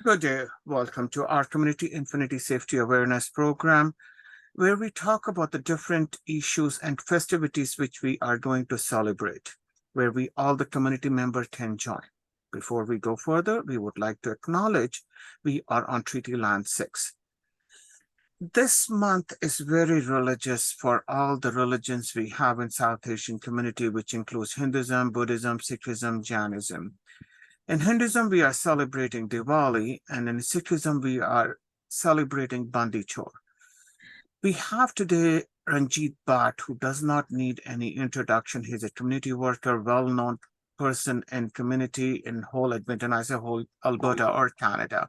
Good day. Welcome to our Community Infinity Safety Awareness Program, where we talk about the different issues and festivities which we are going to celebrate, where we all the community members can join. Before we go further, we would like to acknowledge we are on Treaty Land 6. This month is very religious for all the religions we have in South Asian community, which includes Hinduism, Buddhism, Sikhism, Jainism. In Hinduism, we are celebrating Diwali, and in Sikhism, we are celebrating Bandi Chhor. We have today Ranjit Bhatt, who does not need any introduction. He's a community worker, well-known person in community in whole Edmonton, I say whole Alberta or Canada.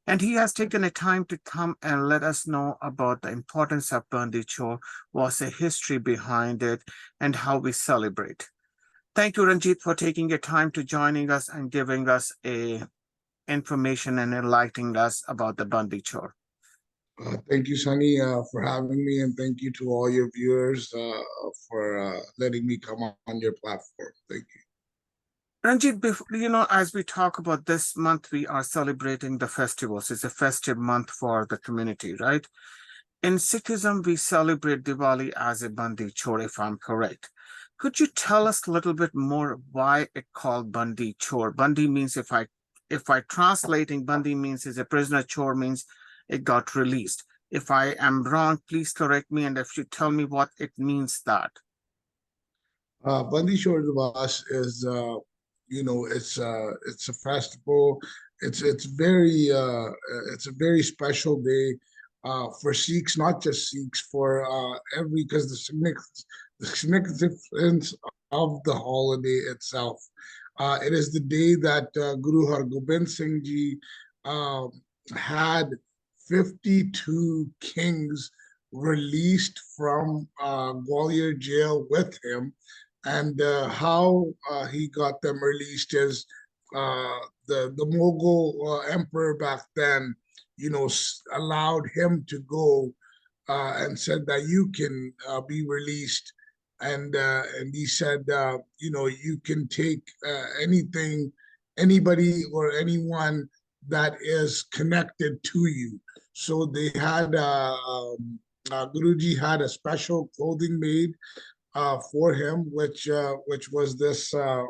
And he has taken a time to come and let us know about the importance of Bandi Chhor, what's the history behind it, and how we celebrate. Thank you, Ranjit, for taking your time to joining us and giving us information and enlightening us about the Bandi Chhor. Thank you, Sunny, for having me, and thank you to all your viewers for letting me come on your platform. Thank you. Ranjit, as we talk about this month, we are celebrating the festivals. It's a festive month for the community, right? In Sikhism, we celebrate Diwali as a Bandi Chhor, if I'm correct. Could you tell us a little bit more why it called Bandi Chhor? Bandi means if I translating, Bandi means is a prisoner, Chhor means it got released. If I am wrong, please correct me, and if you tell me what it means that. Bandi Chhor Divas is, it's a festival. It's a very special day for Sikhs, not just Sikhs, for because the significance of the holiday itself. It is the day that Guru Hargobind Singh Ji had 52 kings released from Gwalior jail with him. And how he got them released is the Mughal emperor back then, allowed him to go and said that you can be released. And he said, you can take anybody or anyone that is connected to you. So they had Guruji had a special clothing made for him, which was this the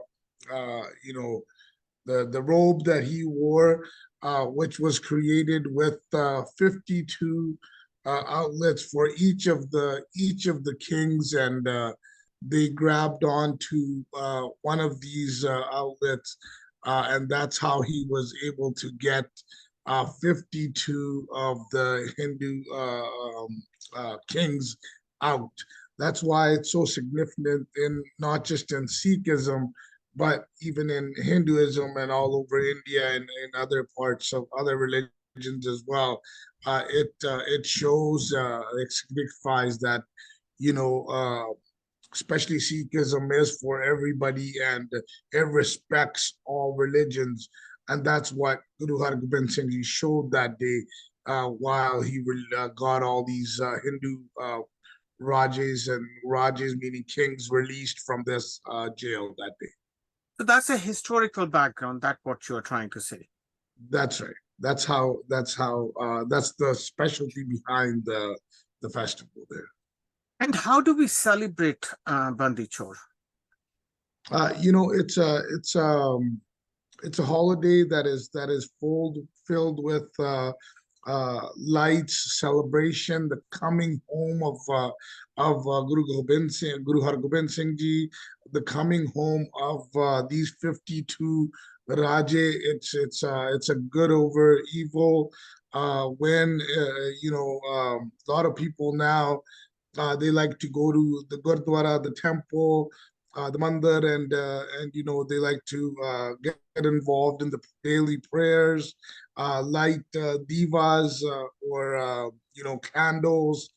robe that he wore, which was created with 52 outlets for each of the kings, and they grabbed onto one of these outlets, and that's how he was able to get 52 of the Hindu kings out. That's why it's so significant in not just in Sikhism, but even in Hinduism and all over India and in other parts of other religions as well. It shows, it signifies that, especially Sikhism is for everybody, and it respects all religions. And that's what Guru Hargobind Singh Ji showed that day, while he got all these Hindu Rajas, and Rajas meaning kings, released from this jail that day. So that's a historical background. That's what you're trying to say. That's right. That's the specialty behind the festival there. And how do we celebrate Bandi Chhor? It's a holiday that is filled with lights, celebration, the coming home of Guru Hargobind Singh Ji, the coming home of these 52 Raje. It's a good over evil. When a lot of people now, they like to go to the Gurdwara, the temple, the mandir, and they like to get involved in the daily prayers, light divas, or candles,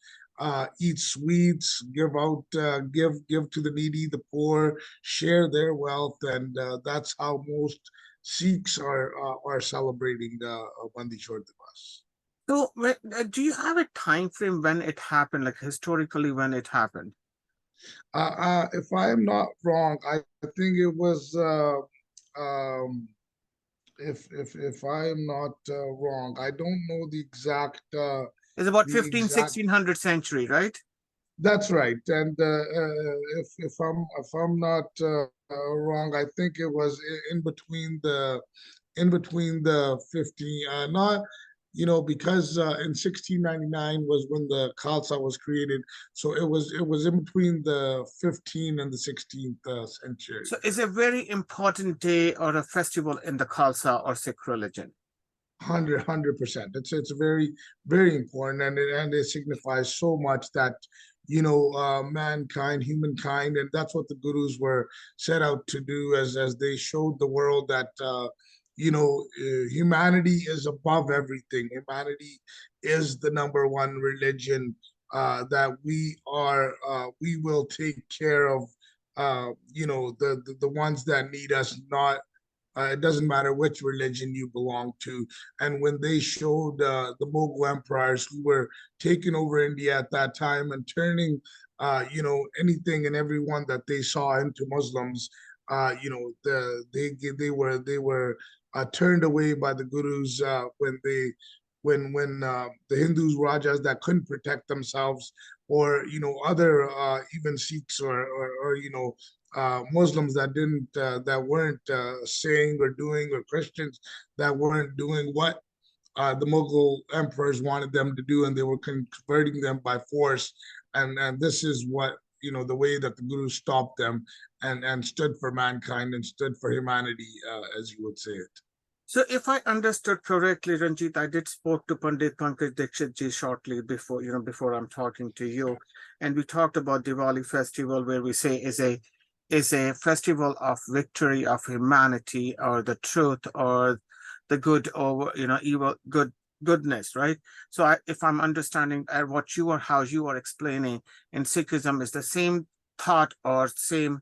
eat sweets, give to the needy, the poor, share their wealth, and that's how most Sikhs are celebrating Bandi Chhor Divas. So, do you have a time frame when it happened, like historically when it happened? If I am not wrong, I think it was um, if I am not wrong, I don't know It's about the 15, exact. 1600 century, right? That's right. And if I'm not wrong, I think it was in between the 15, not, because in 1699 was when the Khalsa was created. So it was in between the 15th and the 16th century. So it's a very important day or a festival in the Khalsa or Sikh religion. 100%. It's very very important, and it signifies so much that mankind, humankind, and that's what the gurus were set out to do, as they showed the world that humanity is above everything. Humanity is the number one religion, that we will take care of the ones that need us, not it doesn't matter which religion you belong to. And when they showed the Mughal emperors who were taking over India at that time and turning, anything and everyone that they saw into Muslims, they were turned away by the gurus, when the Hindus, Rajas that couldn't protect themselves, or other even Sikhs, or Muslims that weren't saying or doing, or Christians that weren't doing what the Mughal emperors wanted them to do, and they were converting them by force. And this is what, the way that the Guru stopped them, and stood for mankind and stood for humanity, as you would say it. So if I understood correctly, Ranjit, I did spoke to Pandit Pankaj Dixit ji shortly before, before I'm talking to you. And we talked about Diwali festival, where we say is a festival of victory of humanity, or the truth, or the good over, evil, goodness, right? So if I'm understanding what you are, how you are explaining in Sikhism is the same thought or same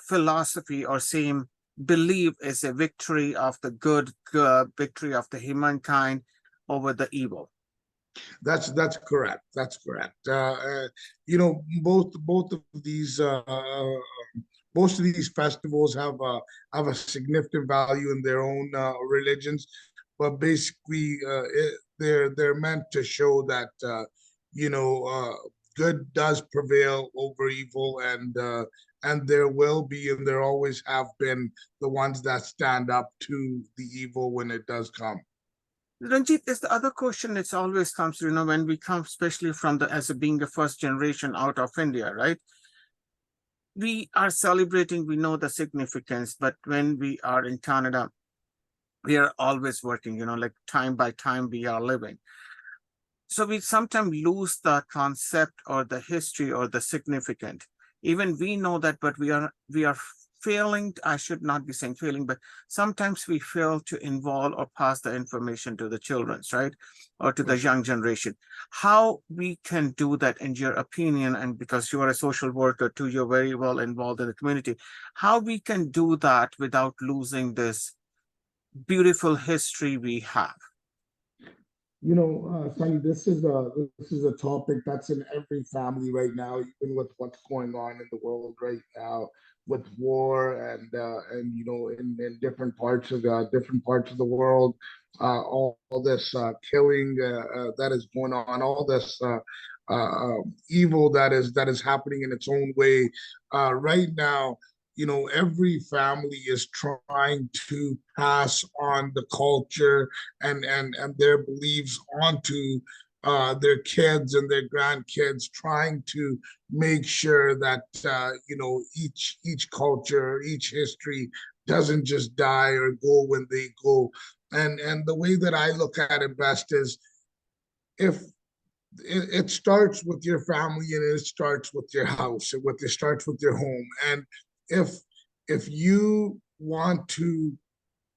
philosophy or same belief is a victory of the good, victory of the humankind over the evil. That's correct. That's correct. Both of these most of these festivals have a significant value in their own religions, but basically, they're meant to show that you know uh, good does prevail over evil, and there will be, and there always have been, the ones that stand up to the evil when it does come. Ranjit, is the other question. It's always comes, when we come, especially from as a being the first generation out of India, right? We are celebrating, we know the significance, but when we are in Canada, we are always working, like time by time we are living. So we sometimes lose the concept or the history or the significant. Even we know that, but we are failing. I should not be saying failing, but sometimes we fail to involve or pass the information to the children's, right? Or to the young generation. How we can do that, in your opinion, and because you are a social worker too, you're very well involved in the community, how we can do that without losing this beautiful history we have? Sonny, this is a topic that's in every family right now, even with what's going on in the world right now, with war, and in different parts of the world, all this killing that is going on, all this evil that is happening in its own way right now. Every family is trying to pass on the culture and their beliefs onto their kids and their grandkids, trying to make sure that each culture, each history doesn't just die or go when they go. And the way that I look at it best is, if it starts with your family, and it starts with your house, and it starts with your home. And if if you want to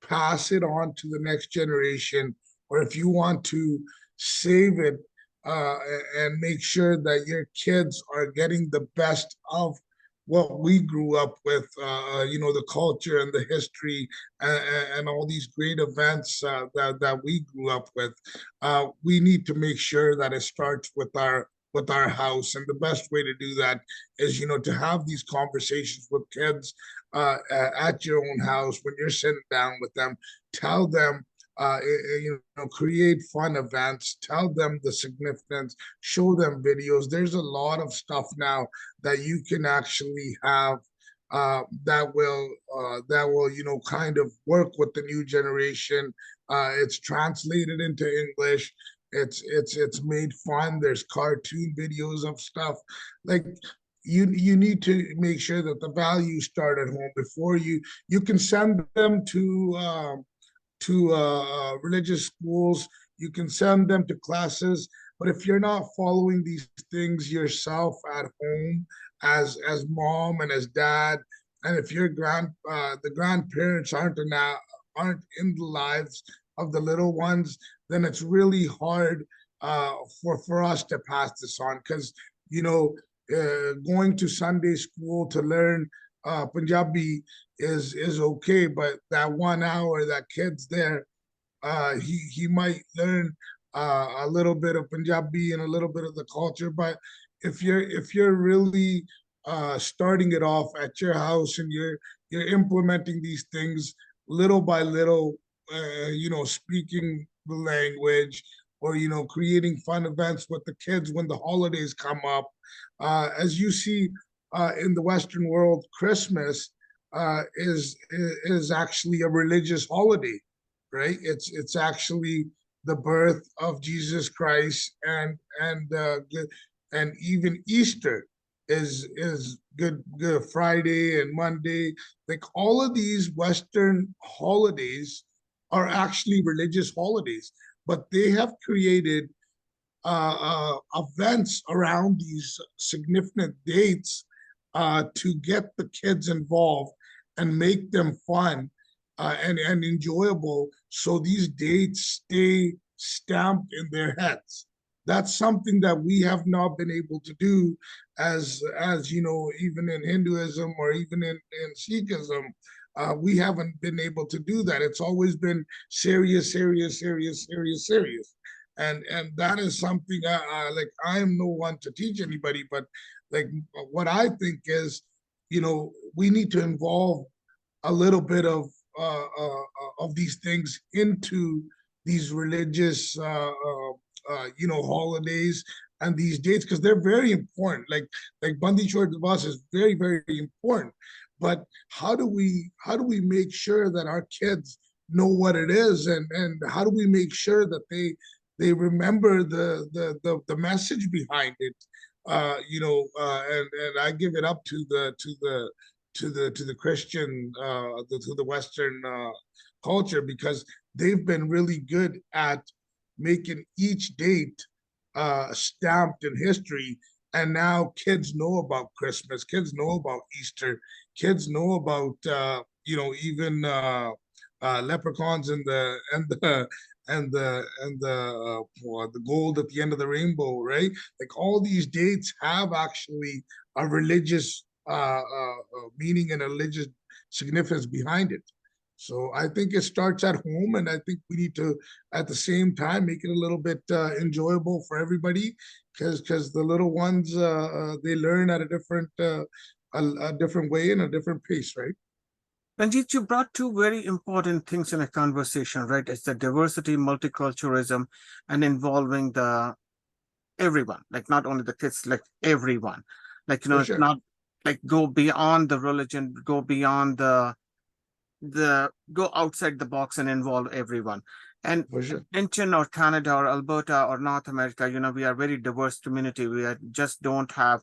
pass it on to the next generation, or if you want to save it, uh, and make sure that your kids are getting the best of what we grew up with, the culture and the history, and all these great events that we grew up with. We need to make sure that it starts with our with our house. And the best way to do that is, to have these conversations with kids at your own house when you're sitting down with them. Tell them, create fun events, tell them the significance, show them videos. There's a lot of stuff now that you can actually have that will kind of work with the new generation. It's translated into English. It's made fun. There's cartoon videos of stuff. Like, you need to make sure that the values start at home before you can send them to religious schools. You can send them to classes, but if you're not following these things yourself at home, as mom and as dad, and if your the grandparents aren't in the lives of the little ones, then it's really hard for us to pass this on. Because going to Sunday school to learn Punjabi is okay, but that 1 hour that kid's there, he might learn a little bit of Punjabi and a little bit of the culture. But if you're really starting it off at your house, and you're implementing these things little by little, speaking the language, or creating fun events with the kids when the holidays come up. As you see in the Western world, Christmas is actually a religious holiday, right? It's actually the birth of Jesus Christ, and even Easter is Good Friday and Monday. Like, all of these Western holidays are actually religious holidays, but they have created events around these significant dates to get the kids involved and make them fun and enjoyable, so these dates stay stamped in their heads. That's something that we have not been able to do, as even in Hinduism or even in Sikhism. We haven't been able to do that. It's always been serious, serious, serious, serious, serious. And that is something like, I am no one to teach anybody, but like, what I think is, we need to involve a little bit of these things into these religious holidays and these dates, because they're very important. Like Bandi Chhor Divas is very, very important. But how do we make sure that our kids know what it is, and how do we make sure that they remember the message behind it? And I give it up to the Christian, to the Western culture, because they've been really good at making each date stamped in history. And now kids know about Christmas, kids know about Easter, kids know about even leprechauns and the gold at the end of the rainbow, right? Like, all these dates have actually a religious meaning and a religious significance behind it. So I think it starts at home, and I think we need to, at the same time, make it a little bit enjoyable for everybody, because the little ones, they learn at a different way and a different pace, right? Ranjit, you brought two very important things in a conversation, right? It's the diversity, multiculturalism, and involving the everyone, like not only the kids, like everyone. Like, For sure. not like go beyond the religion, go beyond go outside the box and involve everyone. And For sure. Edmonton or Canada or Alberta or North America, we are very diverse community. Just don't have,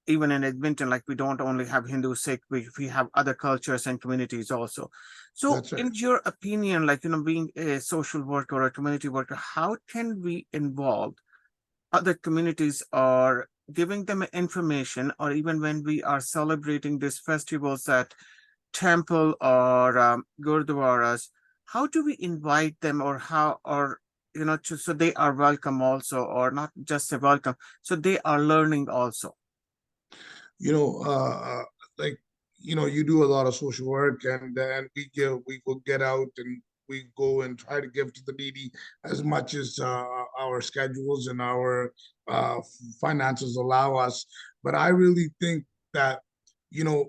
even in Edmonton, like, we don't only have Hindu, Sikh, we have other cultures and communities also. So That's right. in your opinion, like, being a social worker or a community worker, how can we involve other communities, or giving them information, or even when we are celebrating these festivals at temple or gurdwaras, how do we invite them, or how, or so they are welcome also, or not just a welcome, so they are learning also? you know, like, you do a lot of social work, and we will get out and we go and try to give to the needy as much as our schedules and our finances allow us. But I really think that, you know,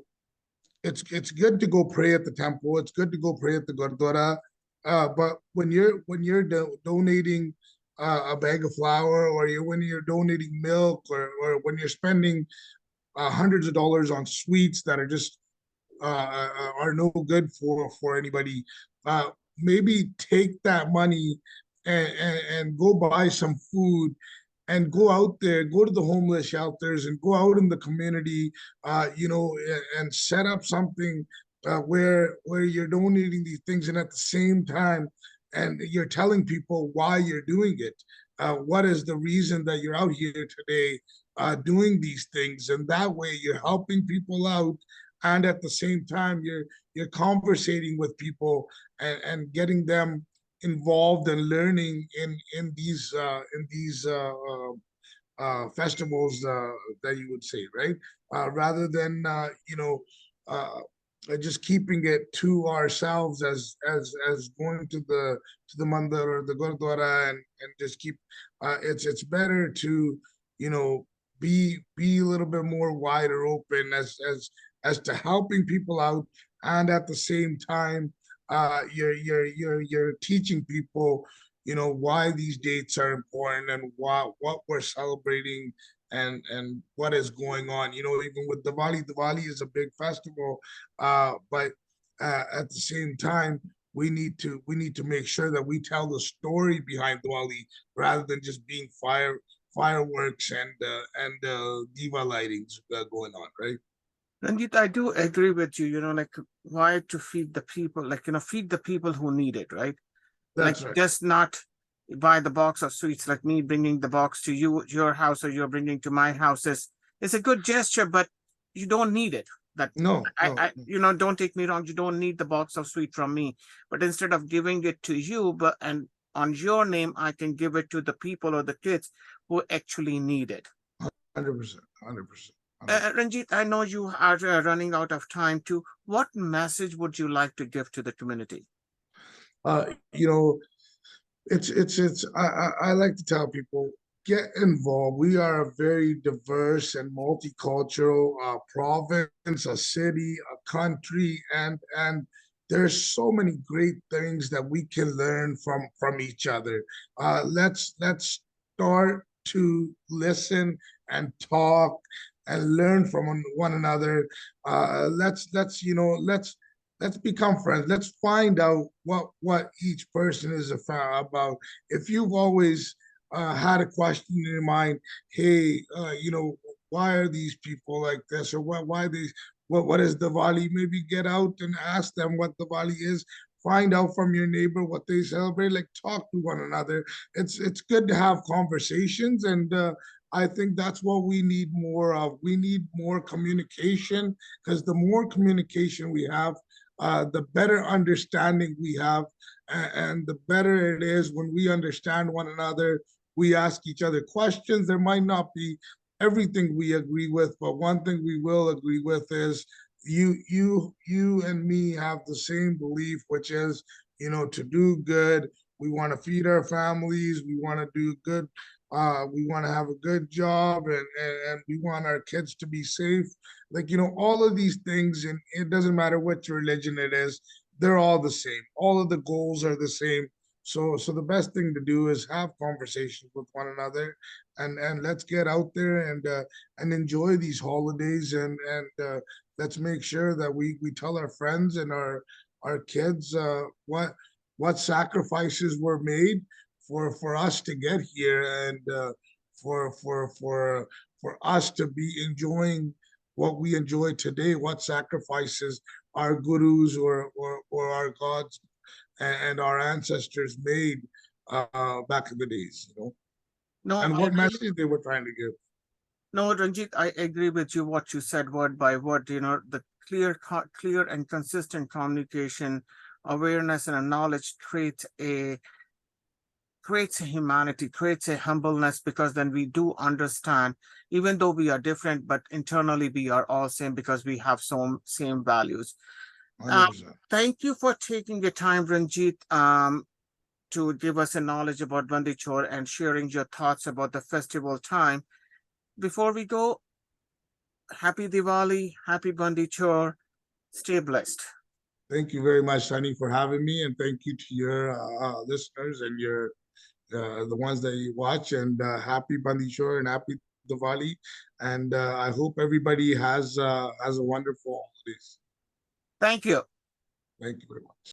it's good to go pray at the temple. It's good to go pray at the Gurdwara. But when you're donating a bag of flour, or when you're donating milk, or when you're spending hundreds of dollars on sweets that are just are no good for anybody, uh, maybe take that money and go buy some food, and go out there, go to the homeless shelters, and go out in the community, and set up something where you're donating these things, and at the same time, and you're telling people why you're doing it. What is the reason that you're out here today doing these things? And that way, you're helping people out, and at the same time, you're conversating with people, and getting them involved and learning in these festivals that you would say, right? Rather than just keeping it to ourselves, as going to the mandir or the gurdwara, and just keep. It's better to, you know, be a little bit more wider open as to helping people out, and at the same time, you're teaching people, you know, why these dates are important, and what we're celebrating, and what is going on. You know, even with Diwali is a big festival, but at the same time, we need to make sure that we tell the story behind Diwali, rather than just being fireworks and diva lightings going on, right? Ranjit, I do agree with you, like why to feed the people, like, feed the people who need it, right? Like That's right. just not buy the box of sweets, like me bringing the box to your house, or you're bringing to my house, is a good gesture, but you don't need it. That No, I, no, I, don't take me wrong, you don't need the box of sweet from me, but instead of giving it to you, but and on your name, I can give it to the people or the kids who actually need it. 100%, 100%. Ranjit, I know you are running out of time too. What message would you like to give to the community? You know, I like to tell people, get involved. We are a very diverse and multicultural province, a city, a country, and there's so many great things that we can learn from each other. Let's start to listen and talk and learn from one another. Let's become friends. Let's find out what each person is about. If you've always had a question in your mind, hey, why are these people like this, or why these, what is Diwali? Maybe get out and ask them what Diwali is. Find out from your neighbor what they celebrate. Like, talk to one another. It's good to have conversations, and I think that's what we need more of. We need more communication, because the more communication we have, the better understanding we have, and the better it is when we understand one another. We ask each other questions. There might not be everything we agree with, but one thing we will agree with is you and me have the same belief, which is, to do good. We want to feed our families. We want to do good. We want to have a good job, and we want our kids to be safe. Like, all of these things, and it doesn't matter what religion it is, they're all the same. All of the goals are the same. So the best thing to do is have conversations with one another, and let's get out there and enjoy these holidays, and let's make sure that we tell our friends and our kids what sacrifices were made for us to get here, and for us to be enjoying what we enjoy today. What sacrifices our gurus or our gods and our ancestors made back in the days, No, and I what really message they were trying to give. no, Ranjit, I agree with you what you said word by word. The clear and consistent communication, awareness, and a knowledge creates a humanity, creates a humbleness, because then we do understand, even though we are different, but internally we are all same, because we have some same values. 100%. Thank you for taking the time, Ranjit, to give us a knowledge about Bandi Chhor and sharing your thoughts about the festival time. Before we go, happy Diwali, happy Bandi Chhor. Stay blessed. Thank you very much, Sunny, for having me, and thank you to your listeners and your the ones that you watch. And happy Bandi Chhor and happy Diwali. And I hope everybody has a wonderful holidays. Thank you. Thank you very much.